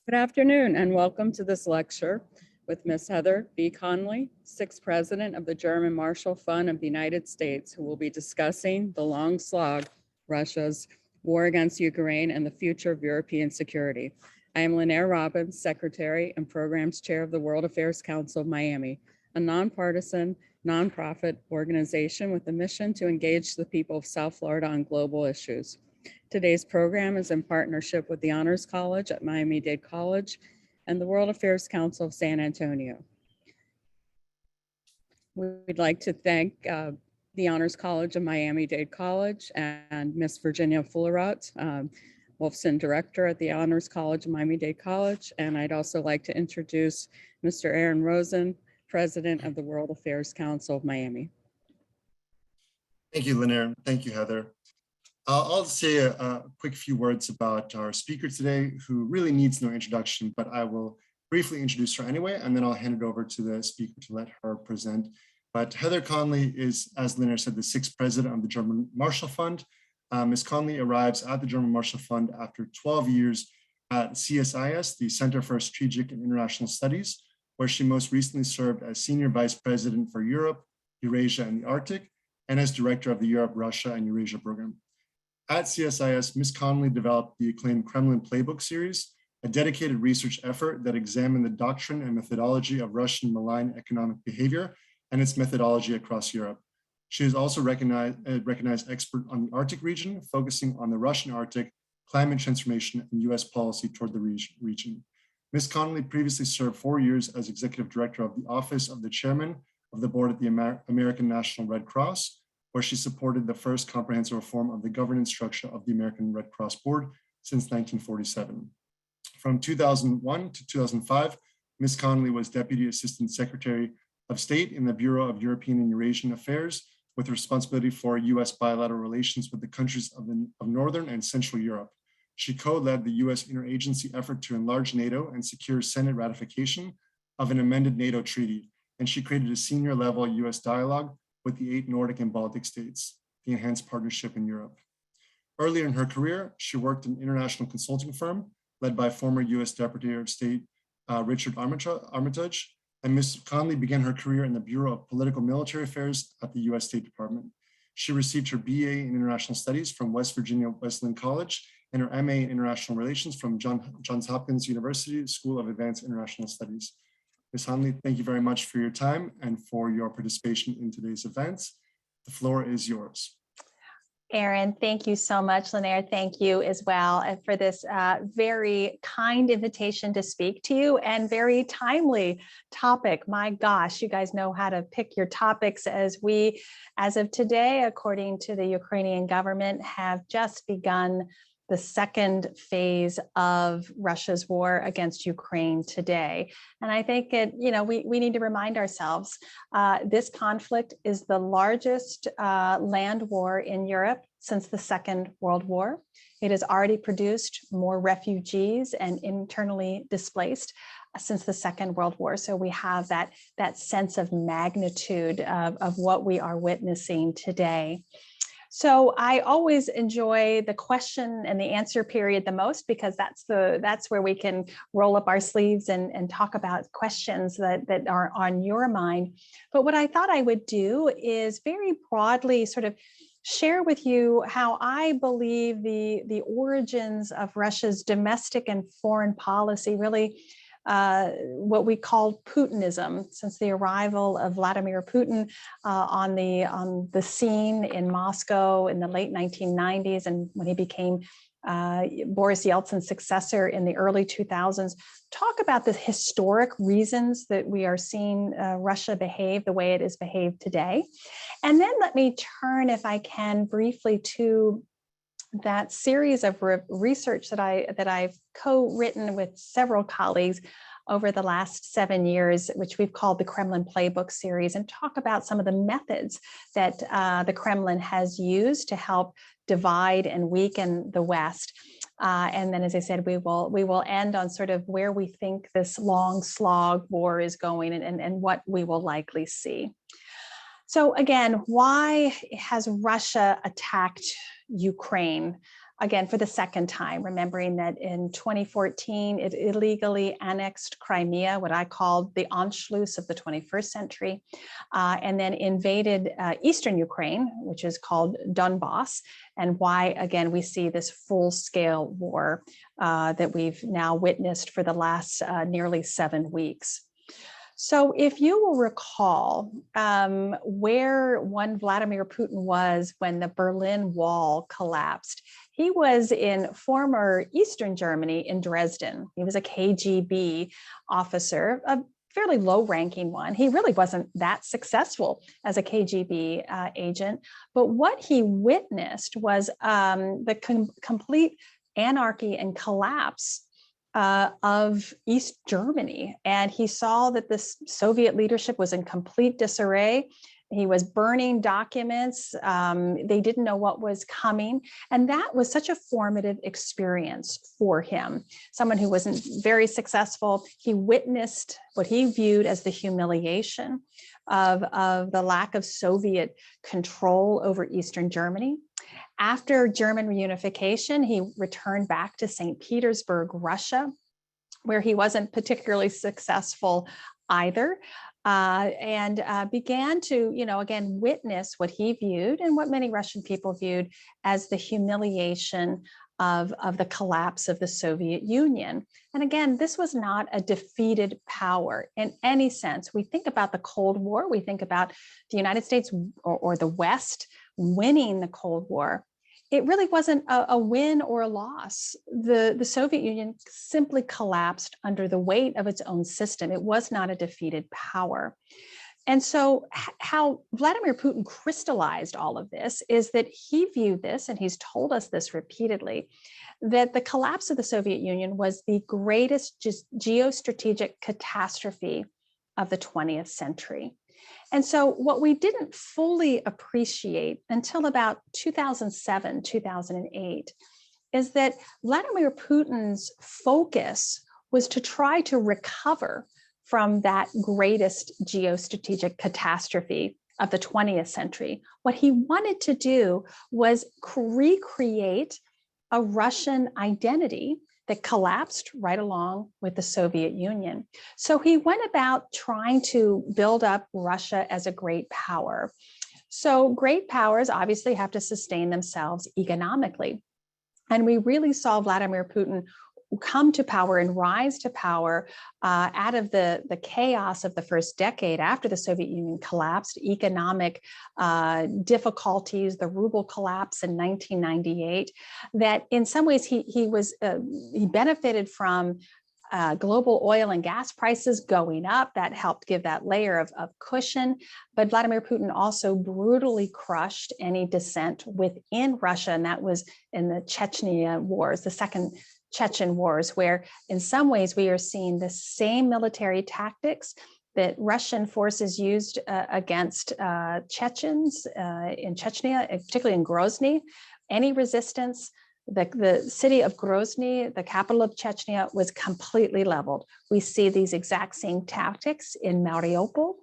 Good afternoon and welcome to this lecture with Ms. Heather B. Conley, 6th President of the German Marshall Fund of the United States, who will be discussing the long slog, Russia's war against Ukraine and the future of European security. I am Lanier Robbins, Secretary and Programs Chair of the World Affairs Council of Miami, a nonpartisan, nonprofit organization with a mission to engage the people of South Florida on global issues. Today's program is in partnership with the Honors College at Miami-Dade College and the World Affairs Council of San Antonio. We'd like to thank the Honors College of Miami-Dade College and Miss Virginia Fullerot, Wolfson Director at the Honors College of Miami-Dade College. And I'd also like to introduce Mr. Aaron Rosen, President of the World Affairs Council of Miami. Thank you, Lanier. Thank you, Heather. I'll say a quick few words about our speaker today, who really needs no introduction, but I will briefly introduce her anyway, and then I'll hand it over to the speaker to let her present. But Heather Conley is, as Lanier said, the 6th president of the German Marshall Fund. Ms. Conley arrives at the German Marshall Fund after 12 years at CSIS, the Center for Strategic and International Studies, where she most recently served as Senior Vice President for Europe, Eurasia, and the Arctic, and as Director of the Europe, Russia, and Eurasia program. At CSIS, Ms. Conley developed the acclaimed Kremlin Playbook series, a dedicated research effort that examined the doctrine and methodology of Russian malign economic behavior and its methodology across Europe. She is also recognized expert on the Arctic region, focusing on the Russian Arctic, climate transformation, and US policy toward the region. Ms. Conley previously served 4 years as Executive Director of the Office of the Chairman of the Board at the American National Red Cross, where she supported the first comprehensive reform of the governance structure of the American Red Cross Board since 1947. From 2001 to 2005, Ms. Conley was Deputy Assistant Secretary of State in the Bureau of European and Eurasian Affairs, with responsibility for US bilateral relations with the countries of Northern and Central Europe. She co-led the US interagency effort to enlarge NATO and secure Senate ratification of an amended NATO treaty, and she created a senior level US dialogue with the 8 Nordic and Baltic states, the Enhanced Partnership in Europe. Earlier in her career, she worked in an international consulting firm led by former US Deputy of State Richard Armitage, and Ms. Conley began her career in the Bureau of Political Military Affairs at the US State Department. She received her BA in International Studies from West Virginia Wesleyan College and her MA in International Relations from Johns Hopkins University School of Advanced International Studies. Ms. Conley, thank you very much for your time and for your participation in today's events. The floor is yours. Aaron, thank you so much. Lanier, thank you as well for this very kind invitation to speak to you and very timely topic. My gosh, you guys know how to pick your topics as of today, according to the Ukrainian government, have just begun the second phase of Russia's war against Ukraine today. And I think we need to remind ourselves, this conflict is the largest land war in Europe since the Second World War. It has already produced more refugees and internally displaced since the Second World War. So we have that sense of magnitude of what we are witnessing today. So I always enjoy the question and the answer period the most, because that's where we can roll up our sleeves and talk about questions that are on your mind. But what I thought I would do is very broadly sort of share with you how I believe the origins of Russia's domestic and foreign policy really what we call Putinism, since the arrival of Vladimir Putin on the scene in Moscow in the late 1990s, and when he became Boris Yeltsin's successor in the early 2000s. Talk about the historic reasons that we are seeing Russia behave the way it is behaved today. And then let me turn, if I can, briefly to that series of research that I've co-written with several colleagues over the last 7 years, which we've called the Kremlin Playbook series, and talk about some of the methods that the Kremlin has used to help divide and weaken the West. And then, as I said, we will end on sort of where we think this long slog war is going and what we will likely see. So again, why has Russia attacked Ukraine? Again, for the second time, remembering that in 2014, it illegally annexed Crimea, what I called the Anschluss of the 21st century, and then invaded Eastern Ukraine, which is called Donbass, and why, again, we see this full-scale war that we've now witnessed for the last nearly 7 weeks. So if you will recall where one Vladimir Putin was when the Berlin Wall collapsed, he was in former Eastern Germany in Dresden. He was a KGB officer, a fairly low-ranking one. He really wasn't that successful as a KGB agent, but what he witnessed was the complete anarchy and collapse of East Germany. And he saw that the Soviet leadership was in complete disarray. He was burning documents. They didn't know what was coming. And that was such a formative experience for him. Someone who wasn't very successful. He witnessed what he viewed as the humiliation of the lack of Soviet control over Eastern Germany. After German reunification, he returned back to St. Petersburg, Russia, where he wasn't particularly successful either, and began to, again, witness what he viewed and what many Russian people viewed as the humiliation of the collapse of the Soviet Union. And again, this was not a defeated power in any sense. We think about the Cold War, we think about the United States or the West winning the Cold War. It really wasn't a win or a loss. The Soviet Union simply collapsed under the weight of its own system. It was not a defeated power. And so how Vladimir Putin crystallized all of this is that he viewed this, and he's told us this repeatedly, that the collapse of the Soviet Union was the greatest geostrategic catastrophe of the 20th century. And so what we didn't fully appreciate until about 2007, 2008, is that Vladimir Putin's focus was to try to recover from that greatest geostrategic catastrophe of the 20th century. What he wanted to do was recreate a Russian identity that collapsed right along with the Soviet Union. So he went about trying to build up Russia as a great power. So great powers obviously have to sustain themselves economically. And we really saw Vladimir Putin come to power and rise to power out of the chaos of the first decade after the Soviet Union collapsed, economic difficulties, the ruble collapse in 1998, that in some ways he benefited from global oil and gas prices going up. That helped give that layer of cushion. But Vladimir Putin also brutally crushed any dissent within Russia, and that was in the Chechnya wars, the second Chechen wars, where in some ways we are seeing the same military tactics that Russian forces used against Chechens in Chechnya, particularly in Grozny. Any resistance, the city of Grozny, the capital of Chechnya, was completely leveled. We see these exact same tactics in Mariupol,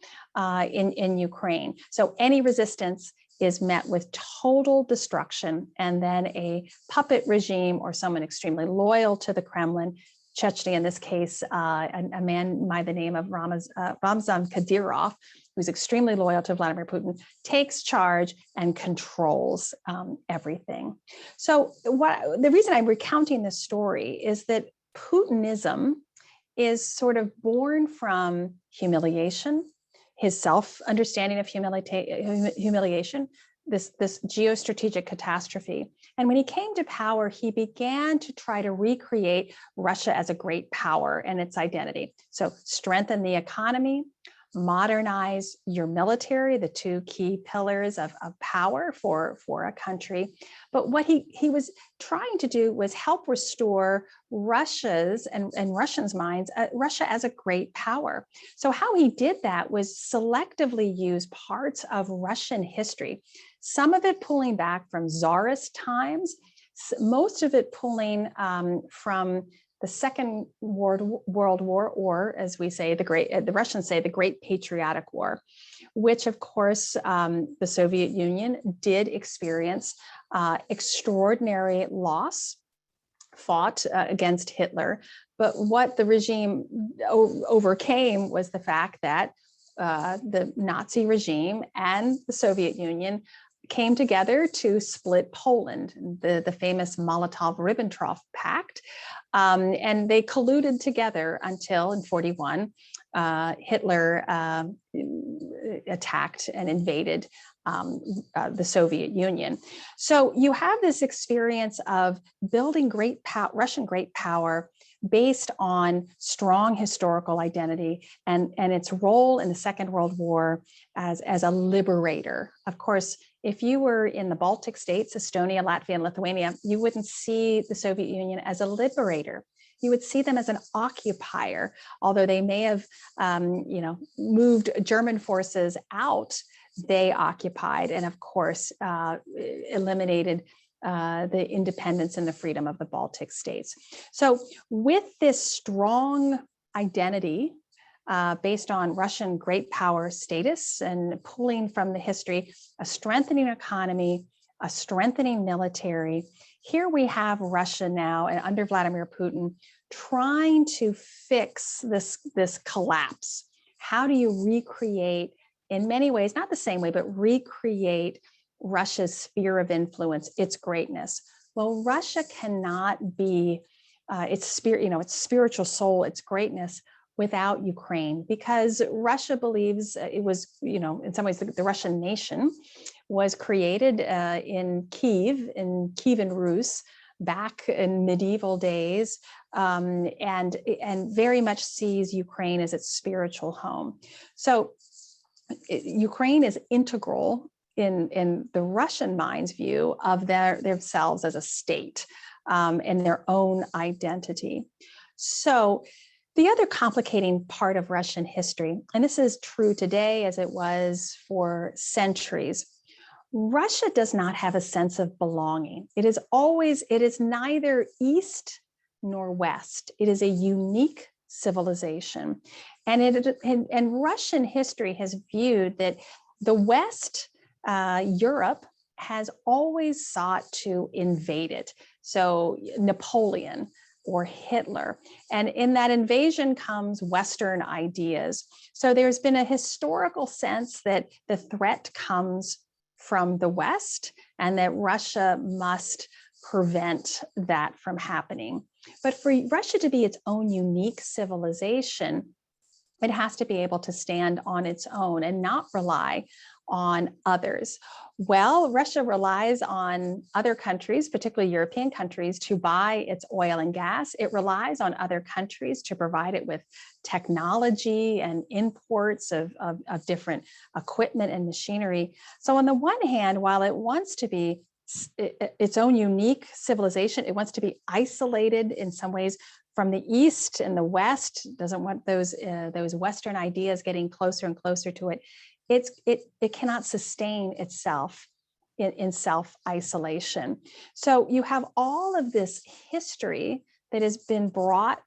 in Ukraine. So any resistance is met with total destruction, and then a puppet regime or someone extremely loyal to the Kremlin, Chechnya in this case, a man by the name of Ramzan Kadyrov, who's extremely loyal to Vladimir Putin, takes charge and controls everything. So the reason I'm recounting this story is that Putinism is sort of born from humiliation, his self-understanding of humiliation, this geostrategic catastrophe. And when he came to power, he began to try to recreate Russia as a great power and its identity. So strengthen the economy, modernize your military, the two key pillars of power for a country. But what he was trying to do was help restore Russia's and Russians' minds, Russia as a great power. So how he did that was selectively use parts of Russian history, some of it pulling back from Tsarist times, most of it pulling from the Second World War, or as we say, the Russians say, the Great Patriotic War, which of course the Soviet Union did experience extraordinary loss, fought against Hitler. But what the regime overcame was the fact that the Nazi regime and the Soviet Union came together to split Poland, the famous Molotov-Ribbentrop Pact. And they colluded together until in 1941, Hitler attacked and invaded the Soviet Union. So you have this experience of building Russian great power based on strong historical identity and its role in the Second World War as a liberator. Of course, if you were in the Baltic states, Estonia, Latvia, and Lithuania, you wouldn't see the Soviet Union as a liberator. You would see them as an occupier, although they may have, moved German forces out. They occupied and, of course, eliminated the independence and the freedom of the Baltic states. So with this strong identity based on Russian great power status and pulling from the history, a strengthening economy, a strengthening military, here we have Russia now and under Vladimir Putin trying to fix this collapse. How do you recreate, in many ways, not the same way, but recreate Russia's sphere of influence, its greatness? Well, Russia cannot be its spirit, its spiritual soul, its greatness without Ukraine, because Russia believes it was, in some ways, the Russian nation was created in Kievan Rus back in medieval days, and very much sees Ukraine as its spiritual home. So Ukraine is integral in the Russian mind's view of themselves as a state and their own identity. So the other complicating part of Russian history, and this is true today as it was for centuries, Russia does not have a sense of belonging. It is neither East nor West. It is a unique civilization. And Russian history has viewed that the West, Europe, has always sought to invade it. So Napoleon or Hitler. And in that invasion comes Western ideas. So there's been a historical sense that the threat comes from the West and that Russia must prevent that from happening. But for Russia to be its own unique civilization, it has to be able to stand on its own and not rely on others. Well, Russia relies on other countries, particularly European countries, to buy its oil and gas. It relies on other countries to provide it with technology and imports of different equipment and machinery. So on the one hand, while it wants to be its own unique civilization, it wants to be isolated in some ways from the East and the West, doesn't want those Western ideas getting closer and closer to it. It cannot sustain itself in self-isolation. So you have all of this history that has been brought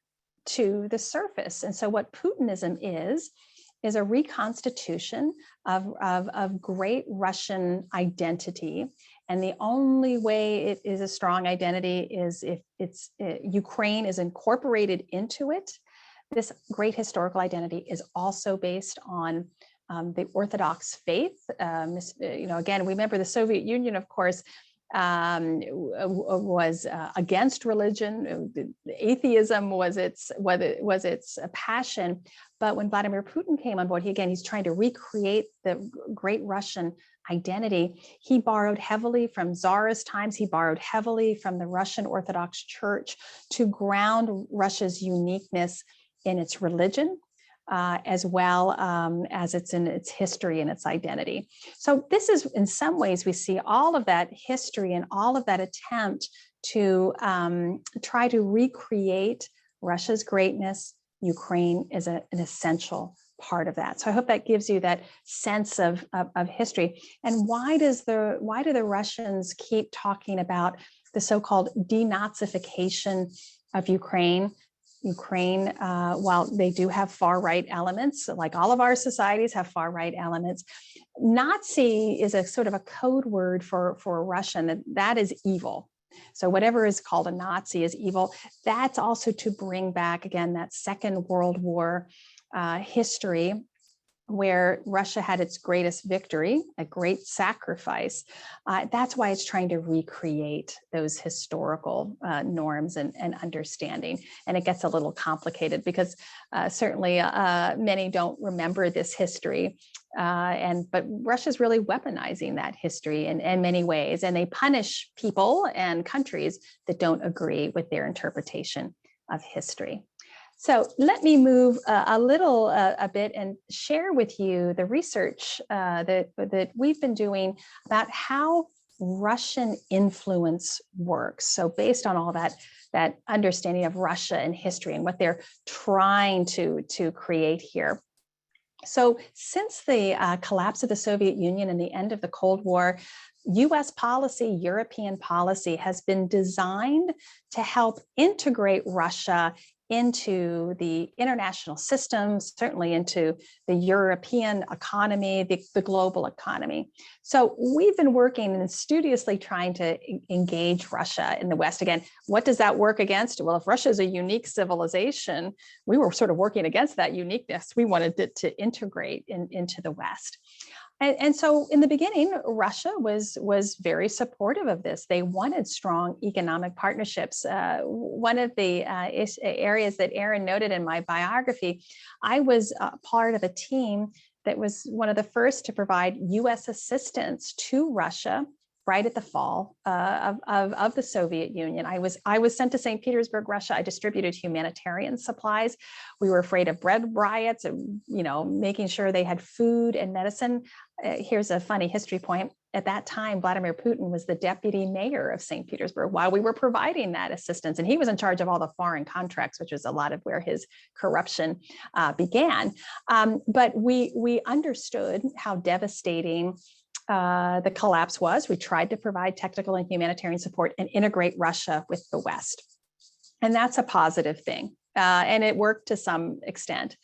to the surface. And so what Putinism is a reconstitution of great Russian identity. And the only way it is a strong identity is if Ukraine is incorporated into it. This great historical identity is also based on the Orthodox faith. Again, remember the Soviet Union, of course, was against religion. Atheism was its passion. But when Vladimir Putin came on board, he's trying to recreate the great Russian identity. He borrowed heavily from Tsarist times. He borrowed heavily from the Russian Orthodox Church to ground Russia's uniqueness in its religion, as well as it's in its history and its identity. So this is, in some ways, we see all of that history and all of that attempt to try to recreate Russia's greatness. Ukraine is an essential part of that. So I hope that gives you that sense of history. And why do the Russians keep talking about the so-called denazification of Ukraine? Ukraine, while they do have far-right elements, like all of our societies have far-right elements, Nazi is a sort of a code word for Russian, and that is evil. So whatever is called a Nazi is evil. That's also to bring back, again, that Second World War history, where Russia had its greatest victory, a great sacrifice. That's why it's trying to recreate those historical norms and understanding. And it gets a little complicated because certainly many don't remember this history. But Russia's really weaponizing that history in many ways, and they punish people and countries that don't agree with their interpretation of history. So let me move a bit and share with you the research that we've been doing about how Russian influence works. So based on all that understanding of Russia and history and what they're trying to create here. So since the collapse of the Soviet Union and the end of the Cold War, US policy, European policy has been designed to help integrate Russia into the international systems, certainly into the European economy, the global economy. So we've been working and studiously trying to engage Russia in the West. Again, what does that work against? Well, if Russia is a unique civilization, we were sort of working against that uniqueness. We wanted it to integrate into the West. And so in the beginning, Russia was very supportive of this. They wanted strong economic partnerships. One of the areas that Aaron noted in my biography, I was part of a team that was one of the first to provide US assistance to Russia right at the fall of the Soviet Union. I was sent to St. Petersburg, Russia. I distributed humanitarian supplies. We were afraid of bread riots and, making sure they had food and medicine. Here's a funny history point. At that time, Vladimir Putin was the deputy mayor of St. Petersburg while we were providing that assistance. And he was in charge of all the foreign contracts, which is a lot of where his corruption began. But we understood how devastating the collapse was. We tried to provide technical and humanitarian support and integrate Russia with the West. And that's a positive thing. And it worked to some extent.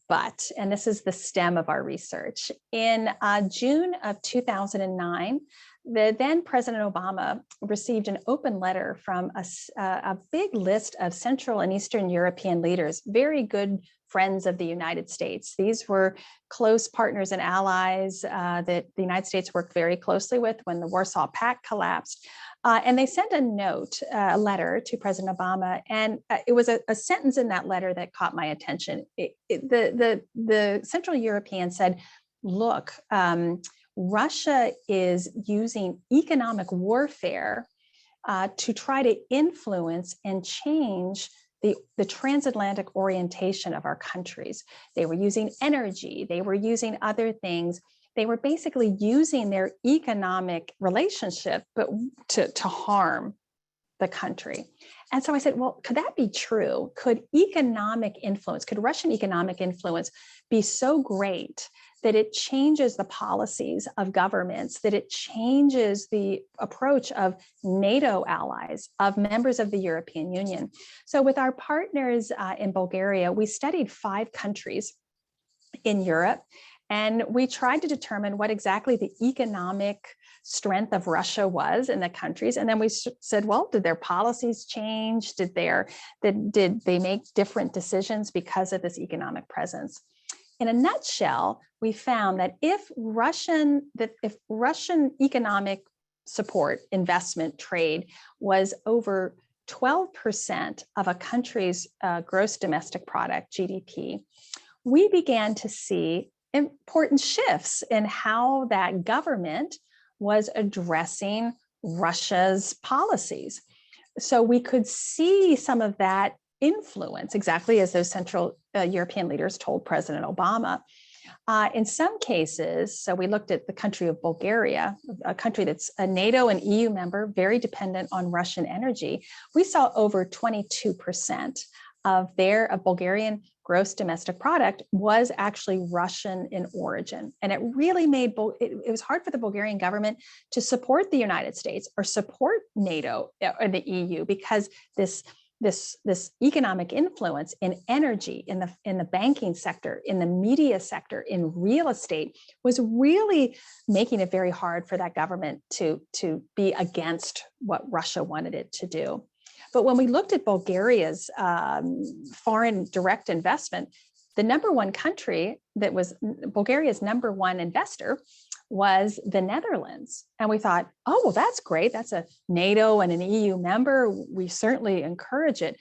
But, and this is the stem of our research, in June of 2009, the then President Obama received an open letter from a big list of Central and Eastern European leaders, very good friends of the United States. These were close partners and allies that the United States worked very closely with when the Warsaw Pact collapsed. And they sent a letter to President Obama, and it was a sentence in that letter that caught my attention. The Central Europeans said, look, Russia is using economic warfare to try to influence and change the transatlantic orientation of our countries. They were using energy, they were using other things. They were basically using their economic relationship, but to harm the country. And so I said, well, could that be true? Could Russian economic influence be so great that it changes the policies of governments, that it changes the approach of NATO allies, of members of the European Union? So with our partners in Bulgaria, we studied 5 countries in Europe, and we tried to determine what exactly the economic strength of Russia was in the countries. And then we said, well, did their policies change? Did they make different decisions because of this economic presence? In a nutshell, we found that if Russian economic support, investment, trade was over 12% of a country's gross domestic product, GDP, we began to see important shifts in how that government was addressing Russia's policies. So we could see some of that influence, exactly as those Central European leaders told President Obama. In some cases, so we looked at the country of Bulgaria, a country that's a NATO and EU member, very dependent on Russian energy. We saw over 22% of Bulgarian gross domestic product was actually Russian in origin. And it really made, it was hard for the Bulgarian government to support the United States or support NATO or the EU, because this this economic influence in energy, in the banking sector, in the media sector, in real estate, was really making it very hard for that government to be against what Russia wanted it to do. But when we looked at Bulgaria's foreign direct investment, the number one country that was Bulgaria's number one investor was the Netherlands. And we thought, oh, well, that's great. That's a NATO and an EU member. We certainly encourage it.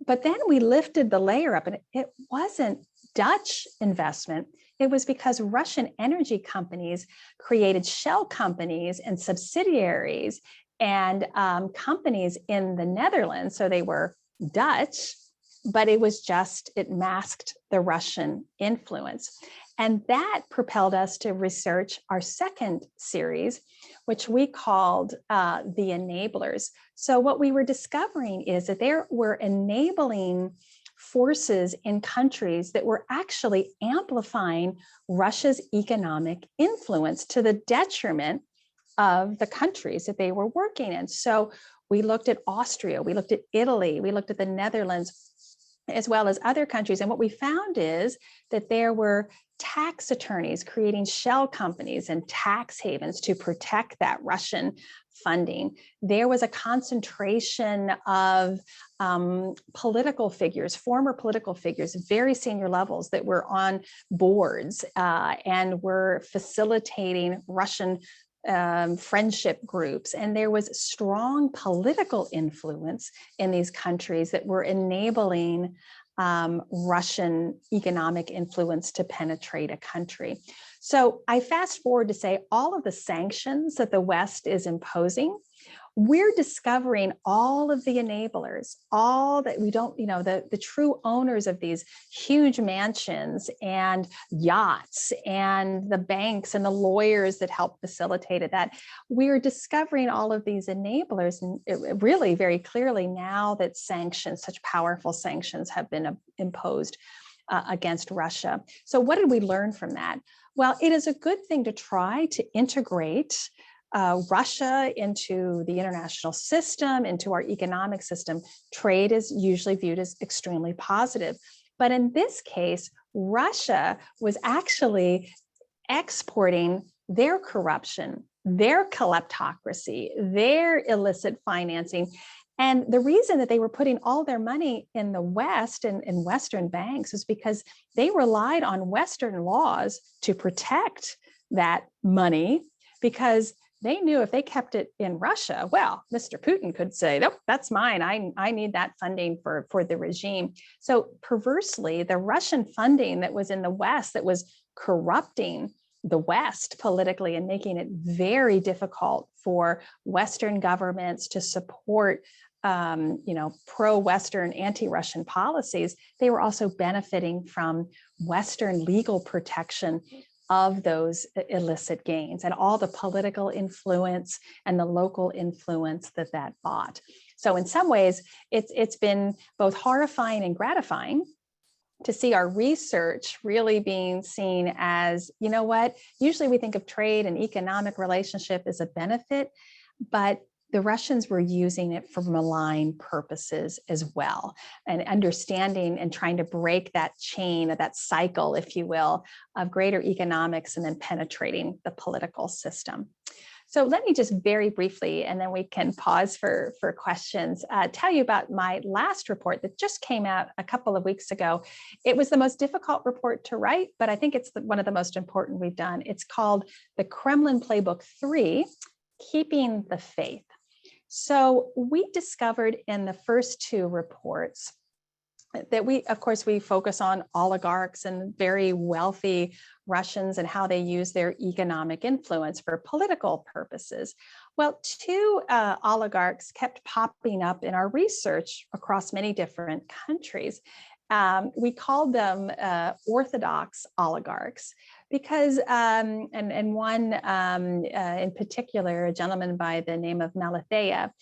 But then we lifted the layer up, and it wasn't Dutch investment. It was because Russian energy companies created shell companies and subsidiaries and companies in the Netherlands. So they were Dutch, but it masked the Russian influence. And that propelled us to research our second series, which we called The Enablers. So what we were discovering is that there were enabling forces in countries that were actually amplifying Russia's economic influence to the detriment of the countries that they were working in. So we looked at Austria, we looked at Italy, we looked at the Netherlands, as well as other countries. And what we found is that there were tax attorneys creating shell companies and tax havens to protect that Russian funding. There was a concentration of political figures, former political figures, very senior levels that were on boards and were facilitating Russian friendship groups. And there was strong political influence in these countries that were enabling Russian economic influence to penetrate a country. So I fast forward to say all of the sanctions that the West is imposing, we're discovering all of the enablers, all that we don't, the true owners of these huge mansions and yachts and the banks and the lawyers that help facilitate that. We're discovering all of these enablers, and it really very clearly now that sanctions, such powerful sanctions, have been imposed against Russia. So what did we learn from that? Well, it is a good thing to try to integrate Russia into the international system, into our economic system. Trade is usually viewed as extremely positive. But in this case, Russia was actually exporting their corruption, their kleptocracy, their illicit financing. And the reason that they were putting all their money in the West and in Western banks is because they relied on Western laws to protect that money, because they knew if they kept it in Russia, well, Mr. Putin could say, nope, that's mine. I need that funding for the regime. So perversely, the Russian funding that was in the West that was corrupting the West politically and making it very difficult for Western governments to support pro-Western, anti-Russian policies, they were also benefiting from Western legal protection of those illicit gains and all the political influence and the local influence that brought. So in some ways, it's been both horrifying and gratifying to see our research really being seen as, you know what, usually we think of trade and economic relationship as a benefit, but the Russians were using it for malign purposes as well, and understanding and trying to break that chain, or that cycle, if you will, of greater economics and then penetrating the political system. So let me just very briefly, and then we can pause for questions, tell you about my last report that just came out a couple of weeks ago. It was the most difficult report to write, but I think it's one of the most important we've done. It's called The Kremlin Playbook 3, Keeping the Faith. So we discovered in the first two reports that we focus on oligarchs and very wealthy Russians and how they use their economic influence for political purposes. Well, two oligarchs kept popping up in our research across many different countries. We called them Orthodox oligarchs because, and one in particular, a gentleman by the name of Malatheia,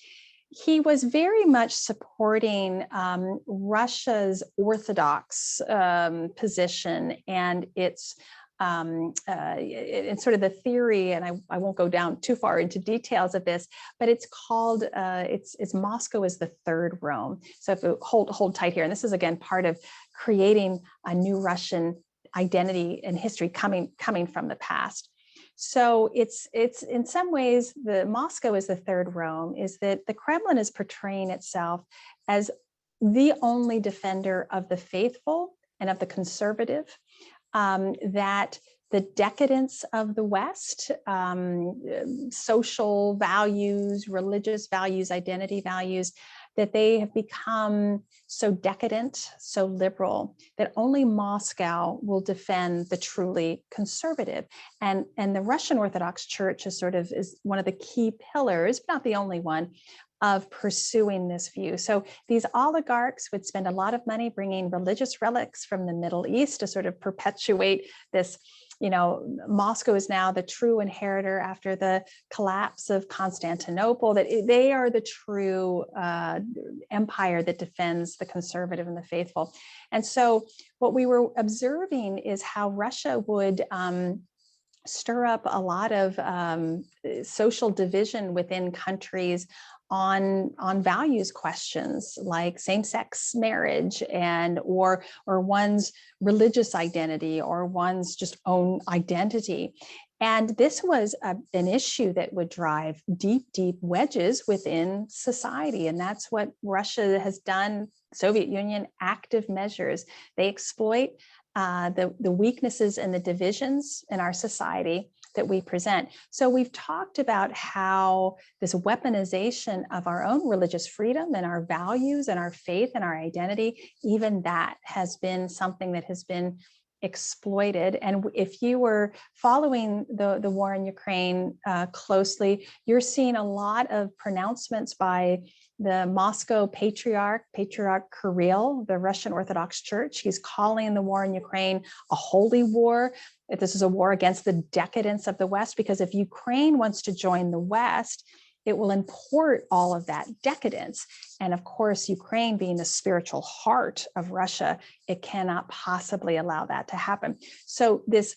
he was very much supporting Russia's Orthodox position and its it's sort of the theory, and I won't go down too far into details of this, but it's called, it's Moscow is the third Rome. So if you hold tight here, and this is again part of creating a new Russian identity and history coming from the past. So it's in some ways, the Moscow is the third Rome, is that the Kremlin is portraying itself as the only defender of the faithful and of the conservative, that the decadence of the West, social values, religious values, identity values, that they have become so decadent, so liberal, that only Moscow will defend the truly conservative. And the Russian Orthodox Church is one of the key pillars, but not the only one, of pursuing this view. So these oligarchs would spend a lot of money bringing religious relics from the Middle East to sort of perpetuate this. Moscow is now the true inheritor after the collapse of Constantinople, that they are the true empire that defends the conservative and the faithful. And so what we were observing is how Russia would stir up a lot of social division within countries on values questions like same-sex marriage or one's religious identity or one's just own identity. And this was an issue that would drive deep wedges within society. And that's what Russia has done, Soviet Union, active measures. They exploit the weaknesses and the divisions in our society that we present. So we've talked about how this weaponization of our own religious freedom and our values and our faith and our identity, even that has been something that has been exploited. And if you were following the war in Ukraine closely, you're seeing a lot of pronouncements by the Moscow Patriarch Kirill, the Russian Orthodox Church. He's calling the war in Ukraine a holy war. This is a war against the decadence of the West, because if Ukraine wants to join the West, it will import all of that decadence. And of course, Ukraine being the spiritual heart of Russia, it cannot possibly allow that to happen. So this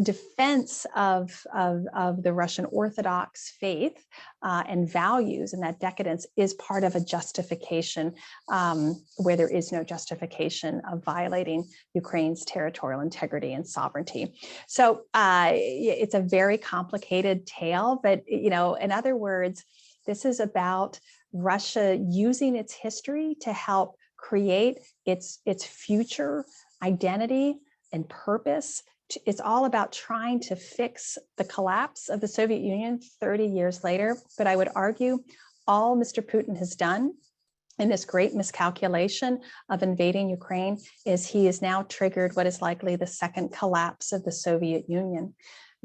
defense of the Russian Orthodox faith and values and that decadence is part of a justification where there is no justification of violating Ukraine's territorial integrity and sovereignty. So it's a very complicated tale, but in other words, this is about Russia using its history to help create its future identity and purpose. It's all about trying to fix the collapse of the Soviet Union 30 years later. But I would argue all Mr. Putin has done in this great miscalculation of invading Ukraine is he has now triggered what is likely the second collapse of the Soviet Union.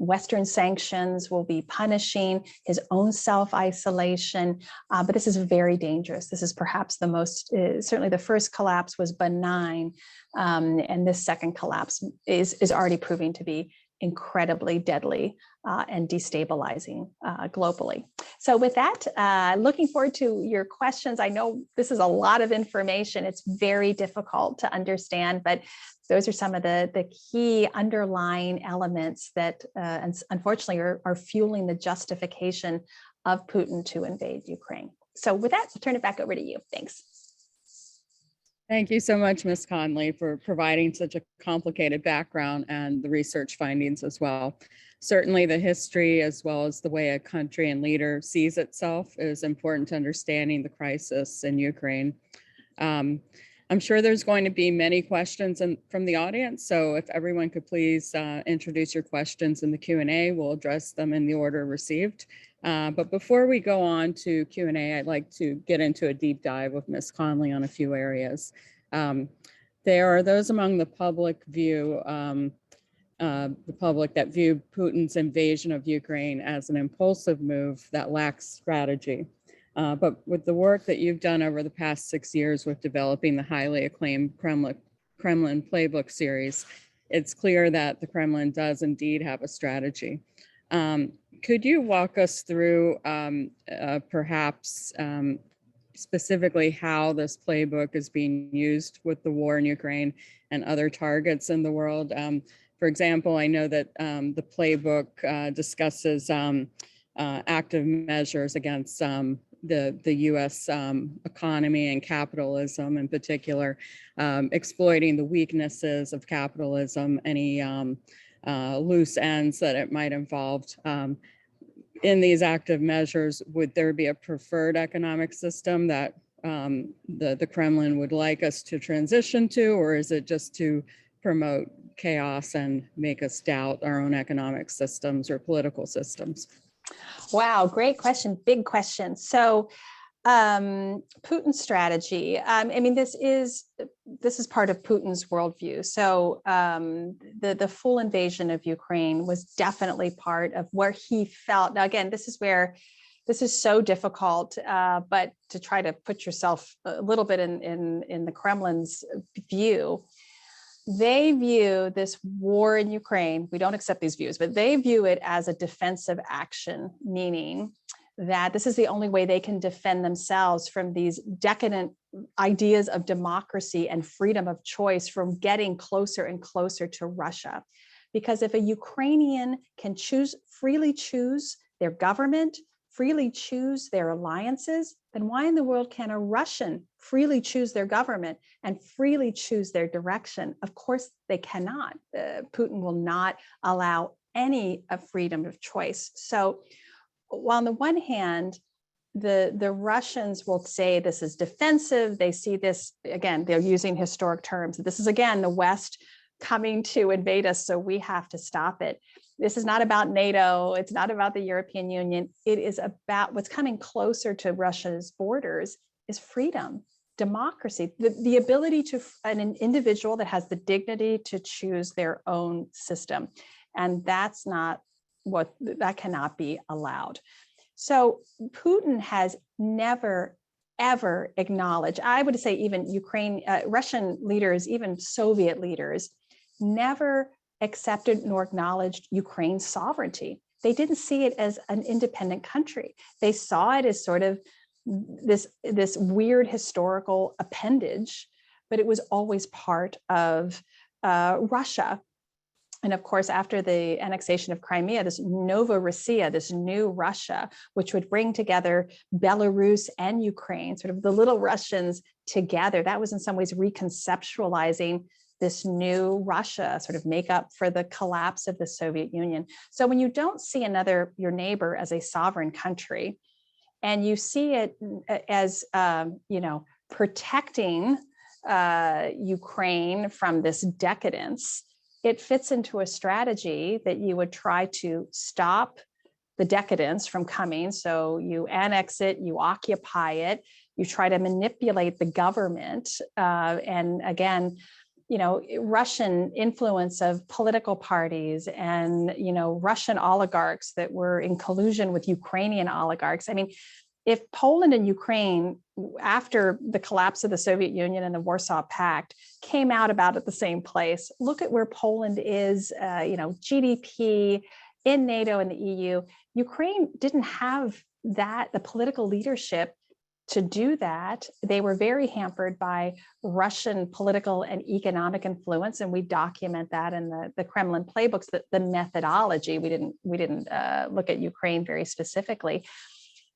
Western sanctions will be punishing his own self-isolation, but this is very dangerous. This is perhaps the most, certainly the first collapse was benign, and this second collapse is already proving to be incredibly deadly and destabilizing globally. So with that, looking forward to your questions. I know this is a lot of information. It's very difficult to understand, but those are some of the key underlying elements that unfortunately are fueling the justification of Putin to invade Ukraine. So with that, I'll turn it back over to you. Thanks. Thank you so much, Ms. Conley, for providing such a complicated background and the research findings as well. Certainly the history as well as the way a country and leader sees itself is important to understanding the crisis in Ukraine. I'm sure there's going to be many questions from the audience, so if everyone could please introduce your questions in the Q&A, we'll address them in the order received. But before we go on to Q&A, I'd like to get into a deep dive with Ms. Conley on a few areas. There are those among the public that view Putin's invasion of Ukraine as an impulsive move that lacks strategy. But with the work that you've done over the past 6 years with developing the highly acclaimed Kremlin Playbook series, it's clear that the Kremlin does indeed have a strategy. Could you walk us through perhaps specifically how this playbook is being used with the war in Ukraine and other targets in the world? For example, I know that the playbook discusses active measures against the U.S. Economy and capitalism in particular, exploiting the weaknesses of capitalism, any loose ends that it might involve. In these active measures, would there be a preferred economic system that the Kremlin would like us to transition to, or is it just to promote chaos and make us doubt our own economic systems or political systems? Wow, great question, big question. So Putin's strategy, I mean, this is part of Putin's worldview. So the full invasion of Ukraine was definitely part of where he felt. Now, again, this is so difficult, but to try to put yourself a little bit in the Kremlin's view, they view this war in Ukraine, we don't accept these views, but they view it as a defensive action, meaning that this is the only way they can defend themselves from these decadent ideas of democracy and freedom of choice from getting closer and closer to Russia. Because if a Ukrainian can freely choose their government, freely choose their alliances, then why in the world can a Russian freely choose their government and freely choose their direction? Of course, they cannot. Putin will not allow any freedom of choice. So while on the one hand, the Russians will say this is defensive, they see this, again, they're using historic terms. This is, again, the West coming to invade us, so we have to stop it. This is not about NATO. It's not about the European Union. It is about what's coming closer to Russia's borders is freedom, democracy, the ability to an individual that has the dignity to choose their own system. And that's not that cannot be allowed. So Putin has never, ever acknowledged, I would say even Russian leaders, even Soviet leaders, never accepted nor acknowledged Ukraine's sovereignty. They didn't see it as an independent country. They saw it as sort of this weird historical appendage, but it was always part of Russia. And of course, after the annexation of Crimea, this Novorossiya, this new Russia, which would bring together Belarus and Ukraine, sort of the little Russians together, that was in some ways reconceptualizing this new Russia, sort of make up for the collapse of the Soviet Union. So when you don't see your neighbor as a sovereign country, and you see it as, protecting Ukraine from this decadence, it fits into a strategy that you would try to stop the decadence from coming. So you annex it, you occupy it, you try to manipulate the government. And again, Russian influence of political parties and, Russian oligarchs that were in collusion with Ukrainian oligarchs. I mean, if Poland and Ukraine, after the collapse of the Soviet Union and the Warsaw Pact, came out about at the same place, look at where Poland is, GDP, in NATO and the EU. Ukraine didn't have the political leadership to do that. They were very hampered by Russian political and economic influence, and we document that in the Kremlin playbooks, the methodology. We didn't look at Ukraine very specifically.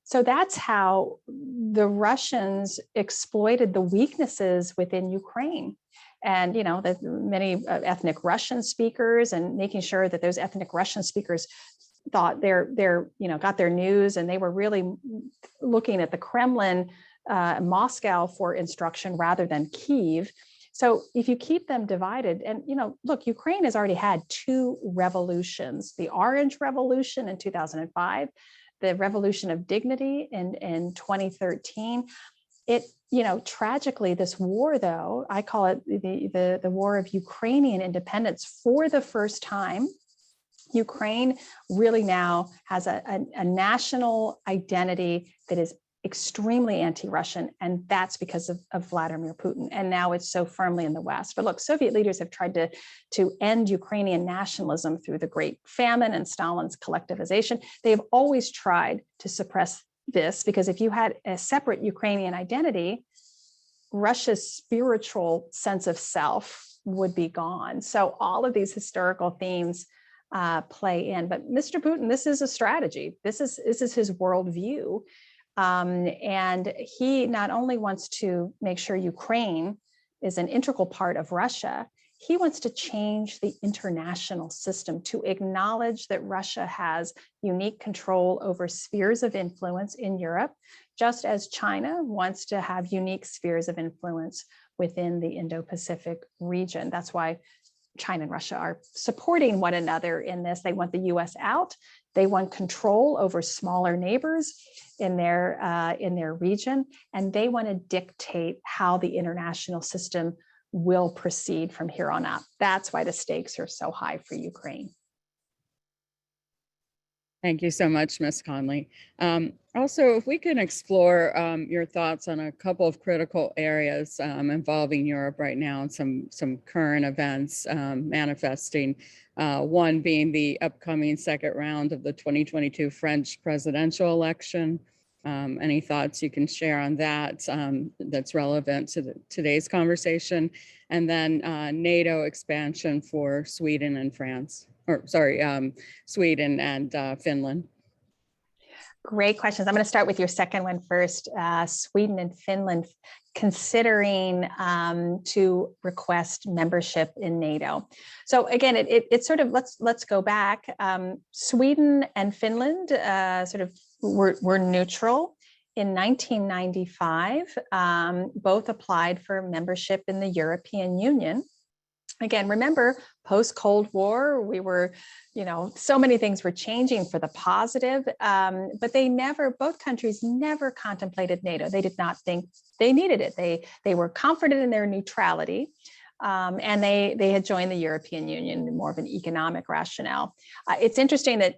So that's how the Russians exploited the weaknesses within Ukraine. And, the many ethnic Russian speakers, and making sure that those ethnic Russian speakers thought got their news, and they were really looking at the Kremlin, Moscow for instruction rather than Kyiv. So if you keep them divided, and, look, Ukraine has already had two revolutions, the Orange Revolution in 2005, the Revolution of Dignity in 2013. Tragically, this war, though, I call it the war of Ukrainian independence. For the first time, Ukraine really now has a national identity that is extremely anti-Russian, and that's because of Vladimir Putin. And now it's so firmly in the West. But look, Soviet leaders have tried to end Ukrainian nationalism through the Great Famine and Stalin's collectivization. They have always tried to suppress this, because if you had a separate Ukrainian identity, Russia's spiritual sense of self would be gone. So all of these historical themes play in. But Mr. Putin, this is a strategy. This is his worldview. And he not only wants to make sure Ukraine is an integral part of Russia, he wants to change the international system to acknowledge that Russia has unique control over spheres of influence in Europe, just as China wants to have unique spheres of influence within the Indo-Pacific region. That's why China and Russia are supporting one another in this. They want the US out. They want control over smaller neighbors in their region, and they want to dictate how the international system will proceed from here on out. That's why the stakes are so high for Ukraine. Thank you so much, Ms. Conley. Also, if we can explore your thoughts on a couple of critical areas involving Europe right now and some current events manifesting, one being the upcoming second round of the 2022 French presidential election. Any thoughts you can share on that that's relevant to today's conversation? And then NATO expansion for Sweden and France, or sorry, Sweden and Finland. Great questions. I'm going to start with your second one first. Sweden and Finland considering to request membership in NATO. So again, it's sort of, let's go back. Sweden and Finland sort of were neutral. In 1995, both applied for membership in the European Union. Again, remember, post-Cold War, we were, so many things were changing for the positive, but both countries never contemplated NATO. They did not think they needed it. They were confident in their neutrality, and they had joined the European Union in more of an economic rationale. It's interesting that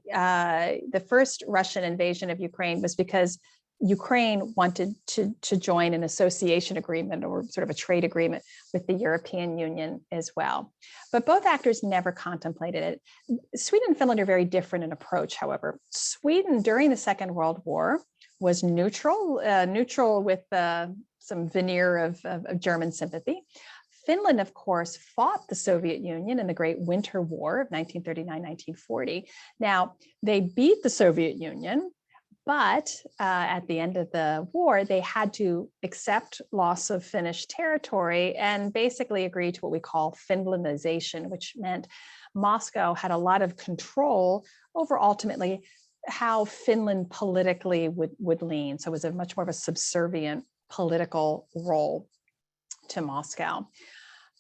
the first Russian invasion of Ukraine was because Ukraine wanted to join an association agreement or sort of a trade agreement with the European Union as well. But both actors never contemplated it. Sweden and Finland are very different in approach, however. Sweden during the Second World War was neutral with some veneer of German sympathy. Finland, of course, fought the Soviet Union in the Great Winter War of 1939-1940. Now, they beat the Soviet Union, but at the end of the war, they had to accept loss of Finnish territory and basically agree to what we call Finlandization, which meant Moscow had a lot of control over ultimately how Finland politically would lean. So it was a much more of a subservient political role to Moscow.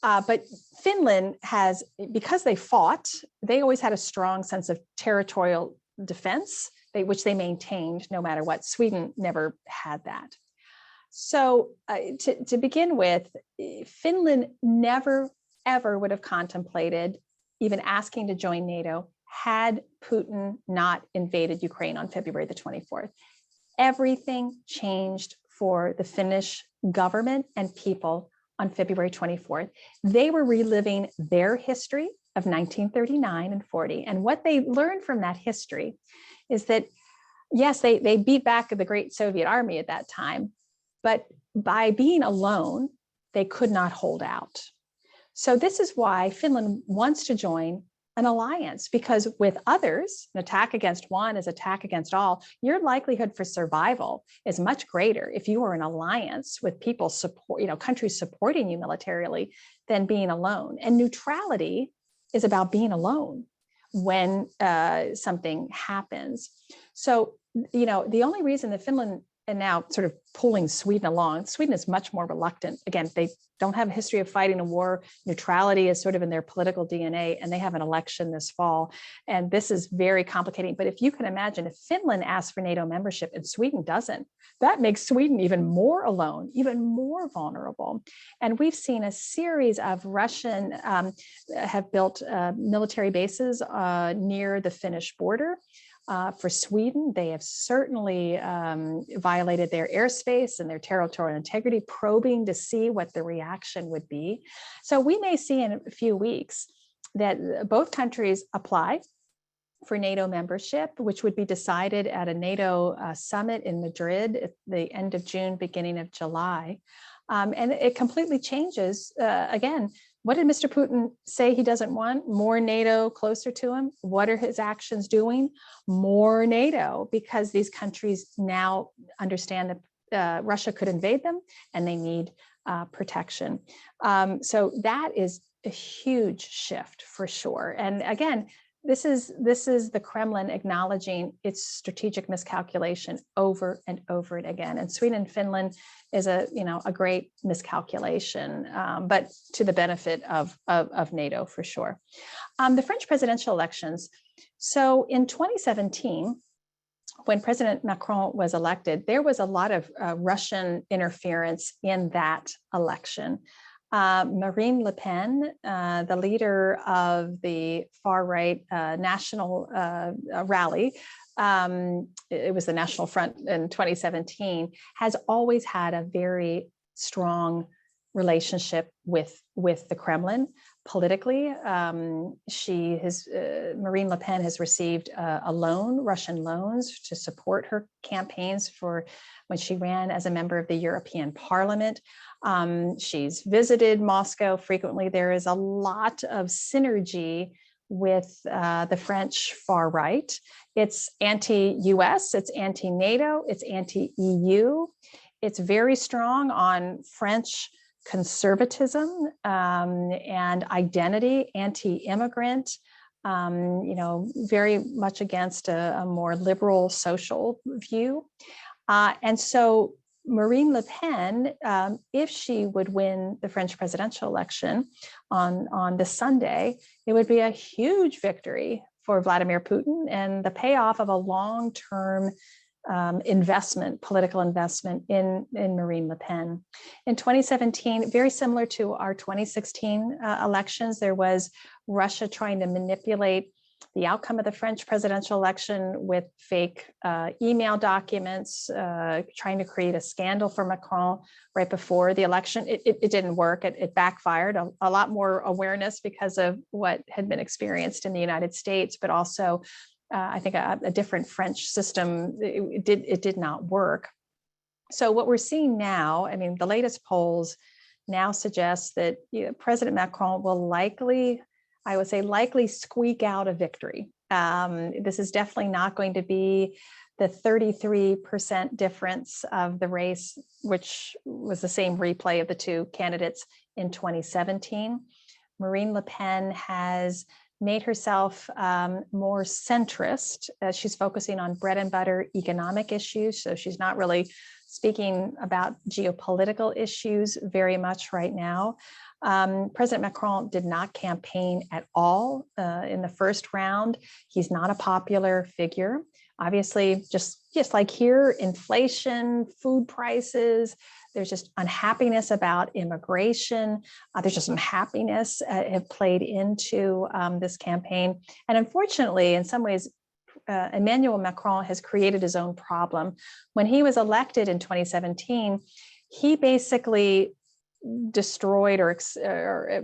But Finland has, because they fought, they always had a strong sense of territorial defense, which they maintained no matter what. Sweden never had that. So to begin with, Finland never, ever would have contemplated even asking to join NATO had Putin not invaded Ukraine on February the 24th. Everything changed for the Finnish government and people on February 24th. They were reliving their history of 1939 and 40. And what they learned from that history is that, yes, they beat back the great Soviet army at that time, but by being alone, they could not hold out. So this is why Finland wants to join an alliance, because with others, an attack against one is attack against all. Your likelihood for survival is much greater if you are in alliance with people countries supporting you militarily than being alone. And neutrality is about being alone when something happens. So, the only reason that Finland and now sort of pulling Sweden along, Sweden is much more reluctant. Again, they don't have a history of fighting a war. Neutrality is sort of in their political DNA, and they have an election this fall. And this is very complicating. But if you can imagine, if Finland asks for NATO membership and Sweden doesn't, that makes Sweden even more alone, even more vulnerable. And we've seen a series of Russian have built military bases near the Finnish border. For Sweden, they have certainly violated their airspace and their territorial integrity, probing to see what the reaction would be. So we may see in a few weeks that both countries apply for NATO membership, which would be decided at a NATO summit in Madrid at the end of June, beginning of July. And it completely changes, again, what did Mr. Putin say he doesn't want? More NATO closer to him. What are his actions doing? More NATO, because these countries now understand that Russia could invade them and they need protection. So that is a huge shift for sure. And again, this is the Kremlin acknowledging its strategic miscalculation over and over again. And Sweden and Finland is a great miscalculation, but to the benefit of NATO for sure. The French presidential elections. So in 2017, when President Macron was elected, there was a lot of Russian interference in that election. Marine Le Pen, the leader of the far-right national rally, it was the National Front in 2017, has always had a very strong relationship with the Kremlin politically. Marine Le Pen has received Russian loans to support her campaigns for when she ran as a member of the European Parliament. She's visited Moscow frequently. There is a lot of synergy with the French far right. It's anti-US, it's anti-NATO, it's anti-EU. It's very strong on French conservatism and identity, anti-immigrant, very much against a more liberal social view. And so Marine Le Pen, if she would win the French presidential election on this Sunday, it would be a huge victory for Vladimir Putin and the payoff of a long-term political investment in Marine Le Pen. In 2017, very similar to our 2016 elections, there was Russia trying to manipulate the outcome of the French presidential election with fake email documents, trying to create a scandal for Macron right before the election. It didn't work. It backfired. A lot more awareness because of what had been experienced in the United States, but also I think a different French system. It did not work. So what we're seeing now, I mean, the latest polls now suggest that President Macron will likely squeak out a victory. This is definitely not going to be the 33% difference of the race, which was the same replay of the two candidates in 2017. Marine Le Pen has made herself more centrist. She's focusing on bread and butter economic issues. So she's not really speaking about geopolitical issues very much right now. President Macron did not campaign at all in the first round. He's not a popular figure. Obviously, just like here, inflation, food prices, there's just unhappiness about immigration. There's just unhappiness have played into this campaign. And unfortunately, in some ways, Emmanuel Macron has created his own problem. When he was elected in 2017, he basically destroyed or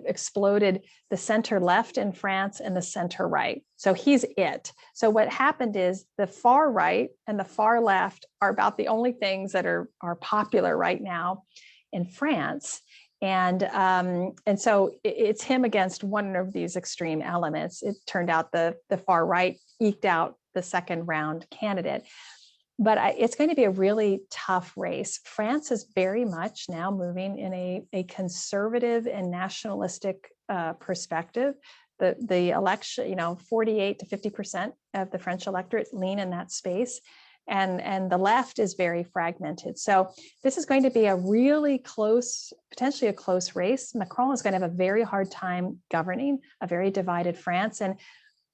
exploded the center left in France and the center right. So he's it. So what happened is the far right and the far left are about the only things that are popular right now in France. And so it's him against one of these extreme elements. It turned out the far right eked out the second round candidate. But it's going to be a really tough race. France is very much now moving in a conservative and nationalistic perspective. The election, 48 to 50% of the French electorate lean in that space. And the left is very fragmented. So this is going to be a really close, potentially a close race. Macron is going to have a very hard time governing a very divided France. And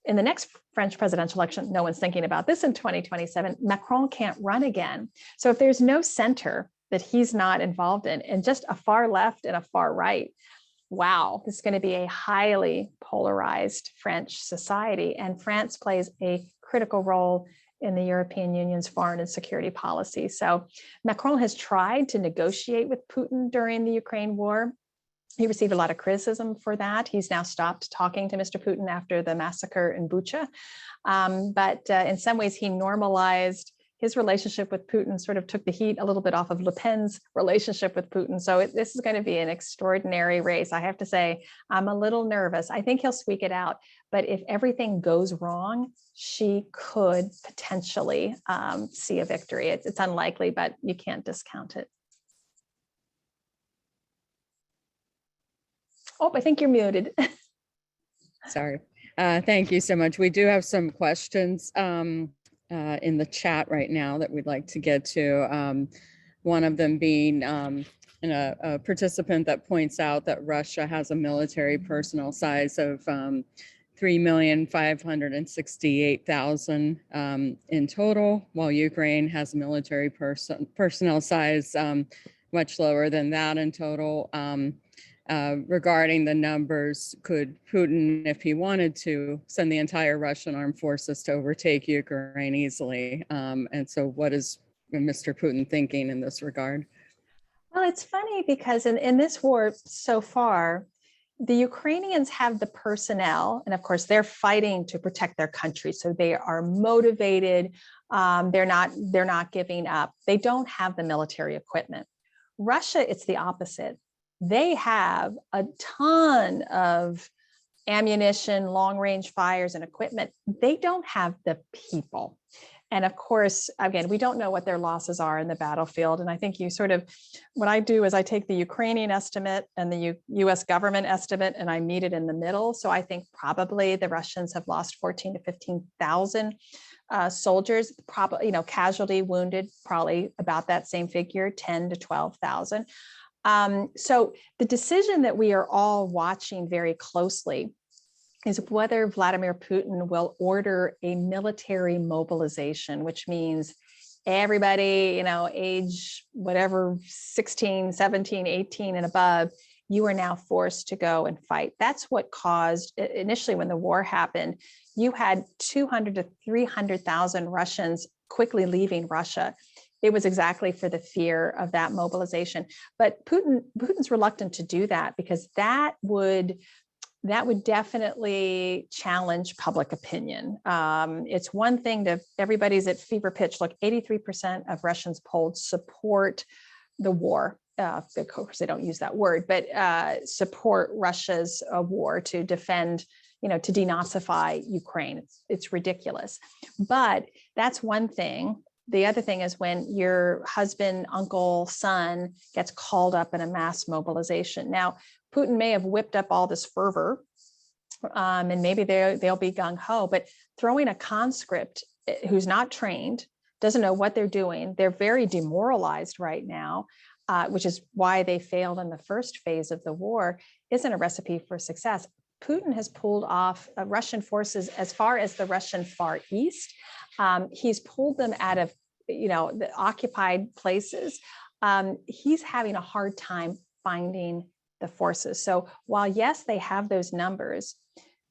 in the next French presidential election, no one's thinking about this in 2027, Macron can't run again. So if there's no center that he's not involved in, and just a far left and a far right, wow, this is going to be a highly polarized French society. And France plays a critical role in the European Union's foreign and security policy. So Macron has tried to negotiate with Putin during the Ukraine war. He received a lot of criticism for that. He's now stopped talking to Mr. Putin after the massacre in Bucha. But in some ways, he normalized his relationship with Putin sort of took the heat a little bit off of Le Pen's relationship with Putin. So this is going to be an extraordinary race. I have to say, I'm a little nervous. I think he'll squeak it out. But if everything goes wrong, she could potentially see a victory. It's unlikely, but you can't discount it. Oh, I think you're muted. Sorry. Thank you so much. We do have some questions in the chat right now that we'd like to get to. One of them being a participant that points out that Russia has a military personnel size of 3,568,000 in total, while Ukraine has a military personnel size much lower than that in total. Regarding the numbers, could Putin, if he wanted to, send the entire Russian armed forces to overtake Ukraine easily? And so what is Mr. Putin thinking in this regard? Well, it's funny because in this war so far, the Ukrainians have the personnel, and of course, they're fighting to protect their country. So they are motivated. They're not giving up. They don't have the military equipment. Russia, it's the opposite. They have a ton of ammunition, long-range fires, and equipment. They don't have the people. And of course, again, we don't know what their losses are in the battlefield. And I think what I do is I take the Ukrainian estimate and the US government estimate, and I meet it in the middle. So I think probably the Russians have lost 14 to 15,000 soldiers, probably, casualty, wounded, probably about that same figure, 10 to 12,000. So the decision that we are all watching very closely is whether Vladimir Putin will order a military mobilization, which means everybody, age whatever, 16, 17, 18 and above, you are now forced to go and fight. That's what caused, initially when the war happened, you had 200 to 300,000 Russians quickly leaving Russia. It was exactly for the fear of that mobilization. But Putin's reluctant to do that because that would definitely challenge public opinion. It's one thing to, everybody's at fever pitch. Look, 83% of Russians polled support the war. Of course, they don't use that word, but support Russia's war to defend, to denazify Ukraine. It's ridiculous. But that's one thing. The other thing is when your husband, uncle, son gets called up in a mass mobilization. Now, Putin may have whipped up all this fervor, and maybe they'll be gung-ho, but throwing a conscript who's not trained, doesn't know what they're doing, they're very demoralized right now, which is why they failed in the first phase of the war, isn't a recipe for success. Putin has pulled off Russian forces as far as the Russian Far East. He's pulled them out of, the occupied places. He's having a hard time finding the forces. So while, yes, they have those numbers,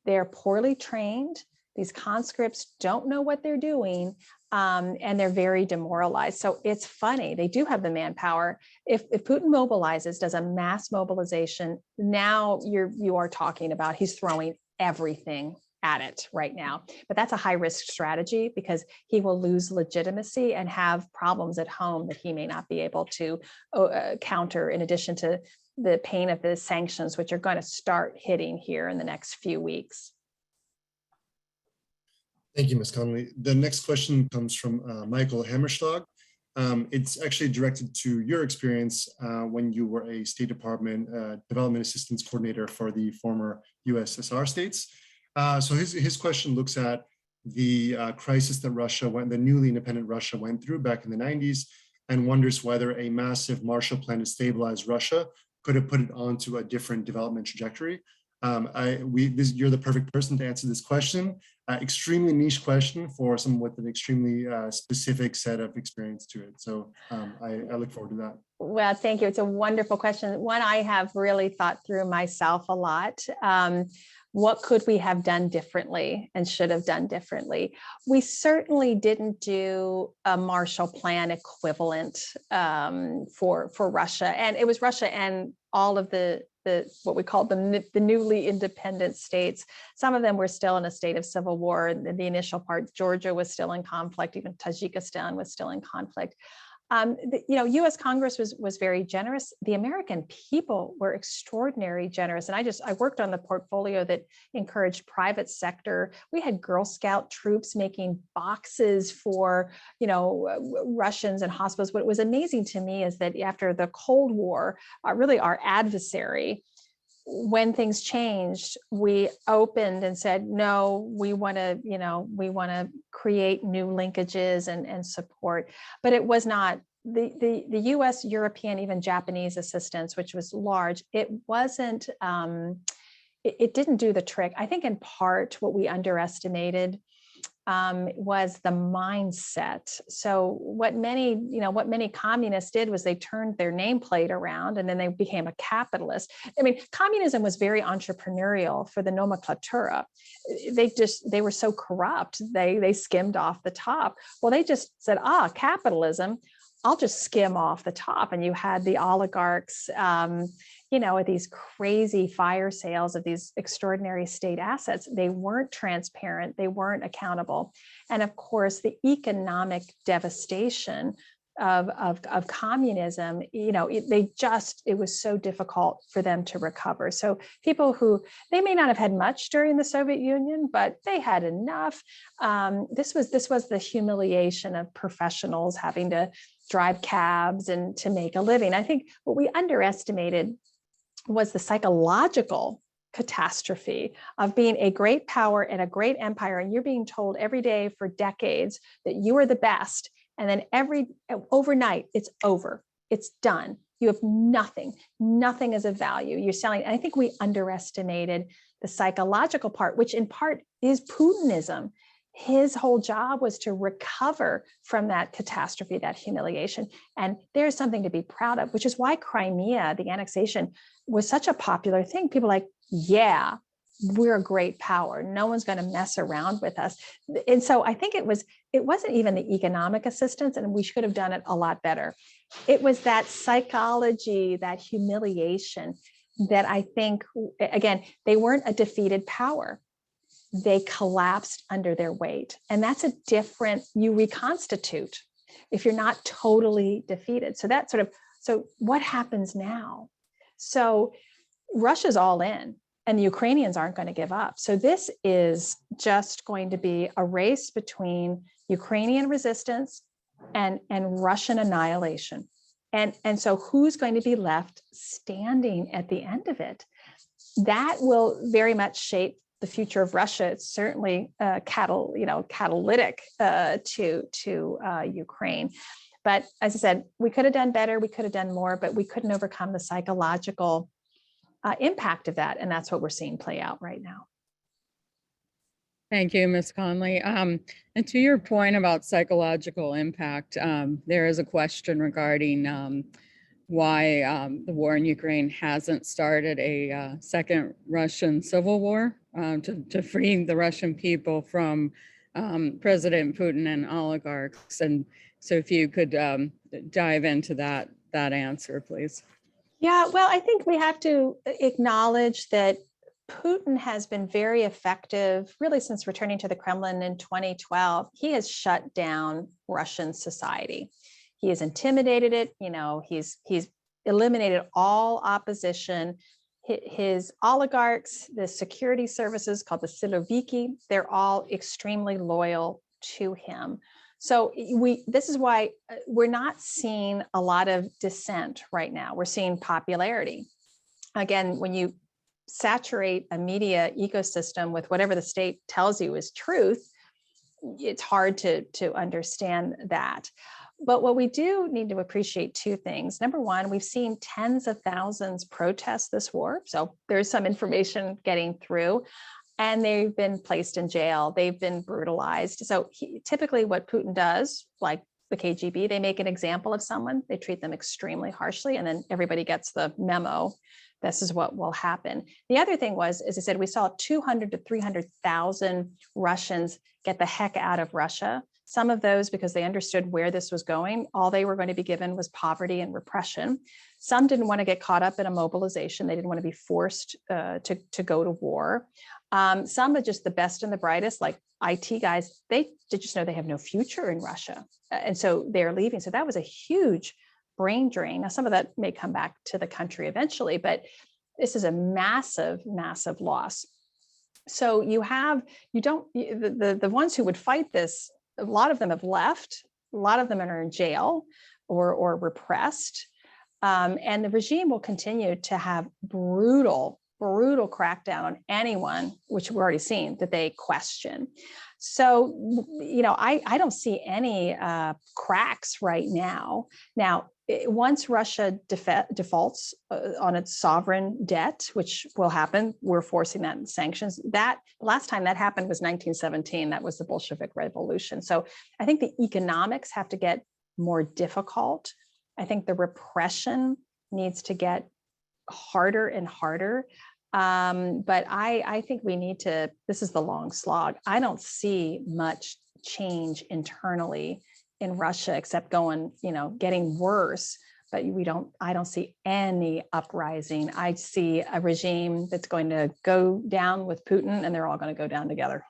they're poorly trained. These conscripts don't know what they're doing, and they're very demoralized. So it's funny. They do have the manpower. If Putin mobilizes, does a mass mobilization, now you are talking about he's throwing everything at it right now. But that's a high risk strategy because he will lose legitimacy and have problems at home that he may not be able to counter, in addition to the pain of the sanctions, which are going to start hitting here in the next few weeks. Thank you, Ms. Conley. The next question comes from Michael Hammerschlag. It's actually directed to your experience when you were a State Department Development Assistance Coordinator for the former USSR states. So his question looks at the crisis that the newly independent Russia went through back in the 90s and wonders whether a massive Marshall Plan to stabilize Russia could have put it onto a different development trajectory. You're the perfect person to answer this question. Extremely niche question for someone with an extremely specific set of experience to it. So I look forward to that. Well, thank you. It's a wonderful question. One I have really thought through myself a lot. What could we have done differently and should have done differently? We certainly didn't do a Marshall Plan equivalent for Russia. And it was Russia and all of the what we call the newly independent states. Some of them were still in a state of civil war. In the initial part, Georgia was still in conflict. Even Tajikistan was still in conflict. U.S. Congress was very generous. The American people were extraordinarily generous. And I worked on the portfolio that encouraged private sector. We had Girl Scout troops making boxes for, Russians and hospitals. What was amazing to me is that after the Cold War, really our adversary, when things changed, we opened and said, no, we want to create new linkages and support. But it was not the US, European, even Japanese assistance, which was large. It wasn't, it didn't do the trick. I think in part what we underestimated was the mindset. So what many communists did was they turned their nameplate around and then they became a capitalist. I mean, communism was very entrepreneurial for the nomenclatura. They were so corrupt. They skimmed off the top. Well, they just said, capitalism, I'll just skim off the top. And you had the oligarchs, with these crazy fire sales of these extraordinary state assets. They weren't transparent, they weren't accountable. And of course, the economic devastation of communism, it was so difficult for them to recover. So people who, they may not have had much during the Soviet Union, but they had enough. This was the humiliation of professionals having to drive cabs and to make a living. I think what we underestimated was the psychological catastrophe of being a great power and a great empire. And you're being told every day for decades that you are the best. And then overnight, it's over, it's done. You have nothing is of value. You're selling. And I think we underestimated the psychological part, which in part is Putinism. His whole job was to recover from that catastrophe, that humiliation. And there's something to be proud of, which is why Crimea, the annexation, was such a popular thing. People are like, yeah, we're a great power. No one's going to mess around with us. And so I think it wasn't even the economic assistance, and we should have done it a lot better. It was that psychology, that humiliation that I think, again, they weren't a defeated power. They collapsed under their weight. And that's you reconstitute if you're not totally defeated. So what happens now? So Russia's all in and the Ukrainians aren't going to give up. So this is just going to be a race between Ukrainian resistance and Russian annihilation. And so who's going to be left standing at the end of it? That will very much shape the future of Russia. It's certainly catalytic to Ukraine. But as I said, we could have done better, we could have done more, but we couldn't overcome the psychological impact of that. And that's what we're seeing play out right now. Thank you, Ms. Conley. And to your point about psychological impact, there is a question regarding why the war in Ukraine hasn't started a second Russian civil war to free the Russian people from President Putin and oligarchs. And so if you could dive into that answer, please. Yeah, well, I think we have to acknowledge that Putin has been very effective, really since returning to the Kremlin in 2012. He has shut down Russian society. He has intimidated it. He's eliminated all opposition. His oligarchs, the security services called the Siloviki, they're all extremely loyal to him. So this is why we're not seeing a lot of dissent right now. We're seeing popularity. Again, when you saturate a media ecosystem with whatever the state tells you is truth, it's hard to understand that. But what we do need to appreciate two things. Number one, we've seen tens of thousands protest this war. So there's some information getting through, and they've been placed in jail. They've been brutalized. So typically what Putin does, like the KGB, they make an example of someone, they treat them extremely harshly, and then everybody gets the memo. This is what will happen. The other thing was, as I said, we saw 200 to 300,000 Russians get the heck out of Russia. Some of those because they understood where this was going. All they were going to be given was poverty and repression. Some didn't want to get caught up in a mobilization. They didn't want to be forced to go to war. Some are just the best and the brightest, like IT guys. They just know they have no future in Russia. And so they're leaving. So that was a huge brain drain. Now, some of that may come back to the country eventually, but this is a massive, massive loss. So the ones who would fight this, a lot of them have left. A lot of them are in jail or repressed. And the regime will continue to have brutal crackdown on anyone, which we've already seen, that they question. So, I don't see any cracks right now. Now, once Russia defaults on its sovereign debt, which will happen, we're forcing that in sanctions. That last time that happened was 1917. That was the Bolshevik Revolution. So I think the economics have to get more difficult. I think the repression needs to get harder and harder. But I think we need to, this is the long slog. I don't see much change internally in Russia except getting worse, but I don't see any uprising. I see a regime that's going to go down with Putin, and they're all going to go down together.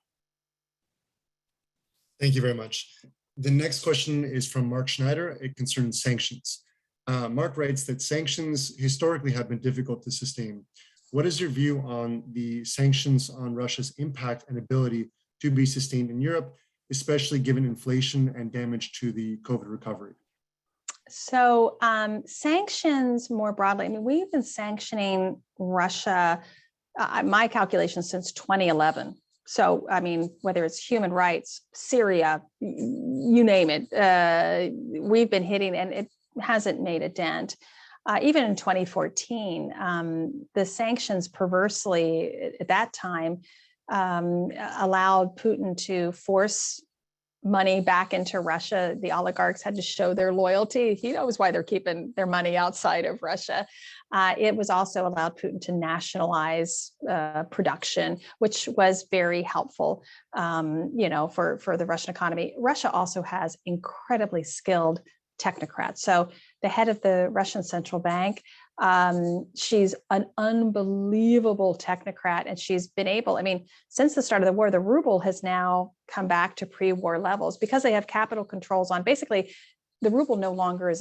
Thank you very much. The next question is from Mark Schneider. It concerns sanctions. Mark writes that sanctions historically have been difficult to sustain. What is your view on the sanctions on Russia's impact and ability to be sustained in Europe, especially given inflation and damage to the COVID recovery? So sanctions more broadly, I mean, we've been sanctioning Russia, my calculations, since 2011. So, I mean, whether it's human rights, Syria, you name it, we've been hitting, and it hasn't made a dent. Even in 2014, the sanctions perversely at that time allowed Putin to force money back into Russia. The oligarchs had to show their loyalty. He knows why they're keeping their money outside of Russia. It was also allowed Putin to nationalize production, which was very helpful, for the Russian economy. Russia also has incredibly skilled technocrats. So the head of the Russian central bank, she's an unbelievable technocrat, and she's been able, since the start of the war, the ruble has now come back to pre-war levels because they have capital controls on, basically the ruble no longer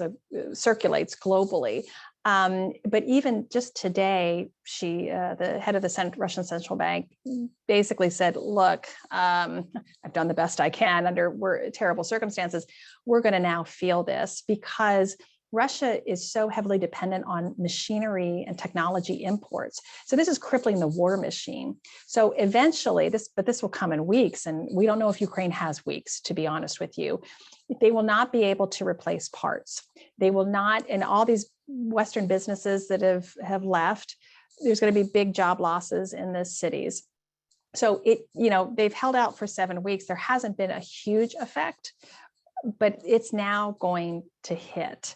circulates globally. But even just today, the head of the Russian central bank basically said, look, I've done the best I can under terrible circumstances. We're going to now feel this because Russia is so heavily dependent on machinery and technology imports. So this is crippling the war machine. So eventually, this will come in weeks, and we don't know if Ukraine has weeks, to be honest with you. They will not be able to replace parts. They will not, and all these Western businesses that have left, there's going to be big job losses in the cities. So they've held out for 7 weeks. There hasn't been a huge effect, but it's now going to hit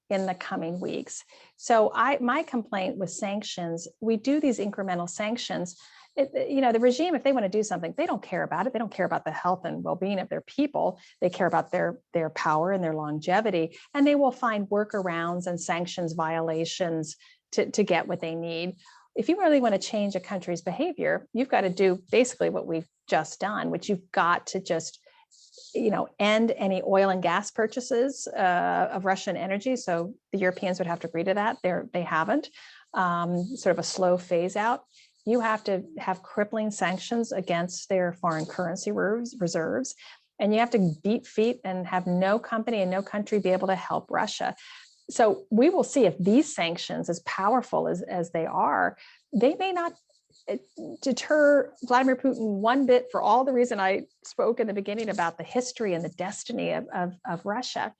in the coming weeks. So my complaint with sanctions, we do these incremental sanctions. The regime, if they want to do something, they don't care about it. They don't care about the health and well-being of their people. They care about their power and their longevity, and they will find workarounds and sanctions violations to get what they need. If you really want to change a country's behavior, you've got to do basically what we've just done, which you've got to just end any oil and gas purchases of Russian energy. So the Europeans would have to agree to that. They haven't. Sort of a slow phase out. You have to have crippling sanctions against their foreign currency reserves, and you have to beat feet and have no company and no country be able to help Russia. So we will see if these sanctions, as powerful as they are, they may not deter Vladimir Putin one bit, for all the reason I spoke in the beginning about the history and the destiny of Russia.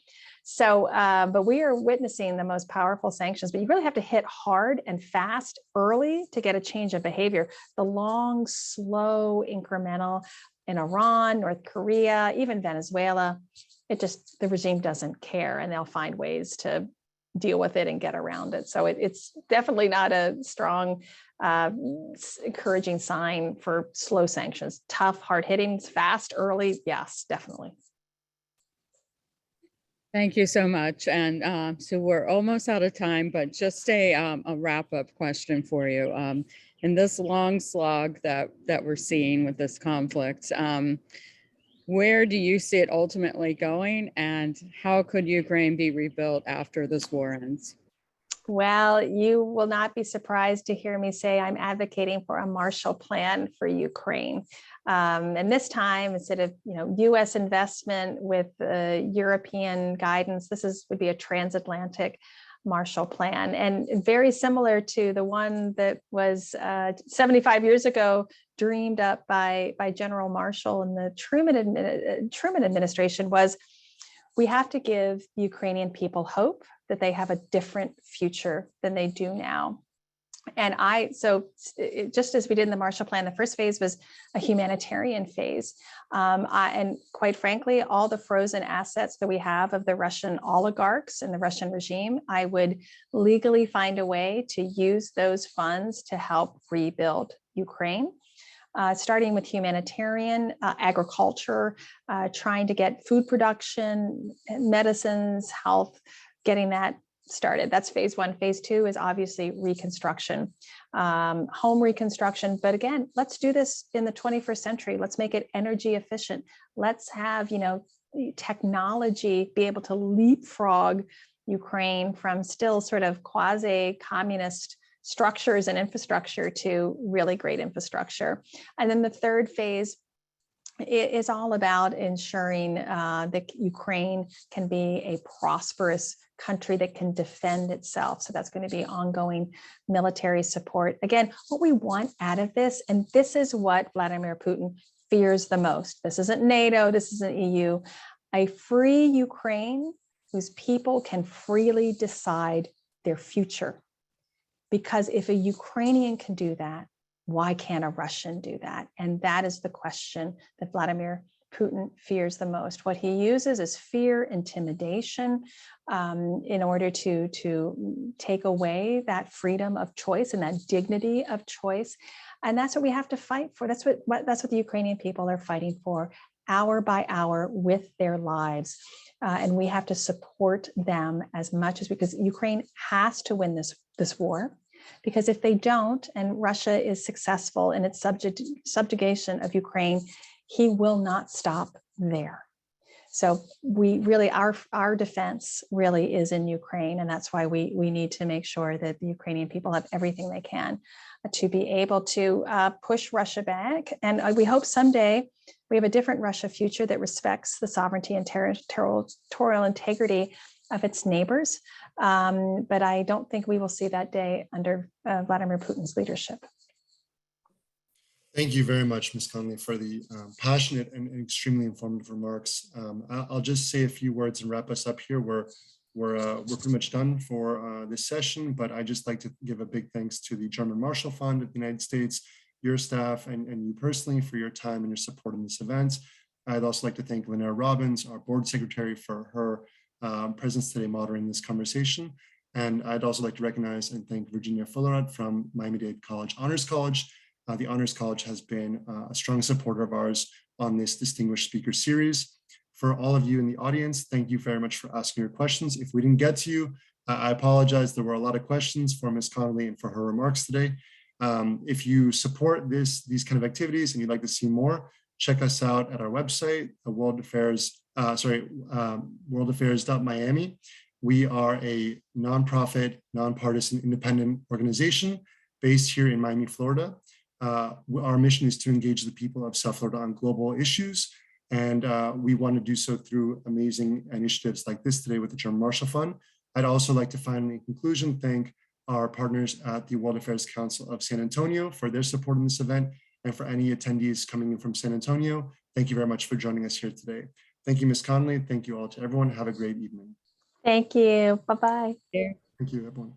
So, but we are witnessing the most powerful sanctions, but you really have to hit hard and fast early to get a change of behavior. The long, slow, incremental in Iran, North Korea, even Venezuela, the regime doesn't care, and they'll find ways to deal with it and get around it. So it's definitely not a strong, encouraging sign for slow sanctions. Tough, hard hitting, fast, early. Yes, definitely. Thank you so much. And so we're almost out of time, but just a wrap-up question for you. In this long slog that we're seeing with this conflict, where do you see it ultimately going, and how could Ukraine be rebuilt after this war ends? Well, you will not be surprised to hear me say I'm advocating for a Marshall Plan for Ukraine. And this time, instead of U.S. investment with European guidance, would be a transatlantic Marshall Plan, and very similar to the one that was 75 years ago dreamed up by General Marshall in the Truman administration. Was we have to give the Ukrainian people hope that they have a different future than they do now. And just as we did in the Marshall Plan, the first phase was a humanitarian phase. And quite frankly, all the frozen assets that we have of the Russian oligarchs and the Russian regime, I would legally find a way to use those funds to help rebuild Ukraine. Starting with humanitarian, agriculture, trying to get food production, medicines, health, getting that started. That's phase one. Phase two is obviously reconstruction, home reconstruction. But again, let's do this in the 21st century. Let's make it energy efficient. Let's have, technology be able to leapfrog Ukraine from still sort of quasi-communist structures and infrastructure to really great infrastructure. And then the third phase is all about ensuring that Ukraine can be a prosperous country that can defend itself. So that's going to be ongoing military support. Again, what we want out of this, and this is what Vladimir Putin fears the most. This isn't NATO, this isn't EU. A free Ukraine whose people can freely decide their future. Because if a Ukrainian can do that, why can't a Russian do that? And that is the question that Vladimir Putin fears the most. What he uses is fear, intimidation, in order to take away that freedom of choice and that dignity of choice. And that's what we have to fight for. That's what the Ukrainian people are fighting for, hour by hour with their lives. And we have to support them as much as because Ukraine has to win this war. Because if they don't, and Russia is successful in its subjugation of Ukraine, he will not stop there. So we really, our defense really is in Ukraine. And that's why we need to make sure that the Ukrainian people have everything they can to be able to push Russia back. And we hope someday we have a different Russia future that respects the sovereignty and territorial integrity of its neighbors. But I don't think we will see that day under Vladimir Putin's leadership. Thank you very much, Ms. Conley, for the passionate and extremely informative remarks. I'll just say a few words and wrap us up here. We're pretty much done for this session, but I just like to give a big thanks to the German Marshall Fund of the United States, your staff, and you personally for your time and your support in this event. I'd also like to thank Lynette Robbins, our board secretary, for her presence today moderating this conversation. And I'd also like to recognize and thank Virginia Fullerud from Miami-Dade College Honors College. The Honors College has been a strong supporter of ours on this distinguished speaker series. For all of you in the audience, thank you very much for asking your questions. If we didn't get to you, I apologize. There were a lot of questions for Ms. Conley and for her remarks today. If you support these kind of activities and you'd like to see more, check us out at our website, worldaffairs.miami. We are a nonprofit, nonpartisan, independent organization based here in Miami, Florida. Our mission is to engage the people of South Florida on global issues. And we want to do so through amazing initiatives like this today with the German Marshall Fund. I'd also like to finally, in conclusion, thank our partners at the World Affairs Council of San Antonio for their support in this event. And for any attendees coming in from San Antonio, thank you very much for joining us here today. Thank you, Ms. Conley. Thank you all to everyone. Have a great evening. Thank you. Bye-bye. Thank you, everyone.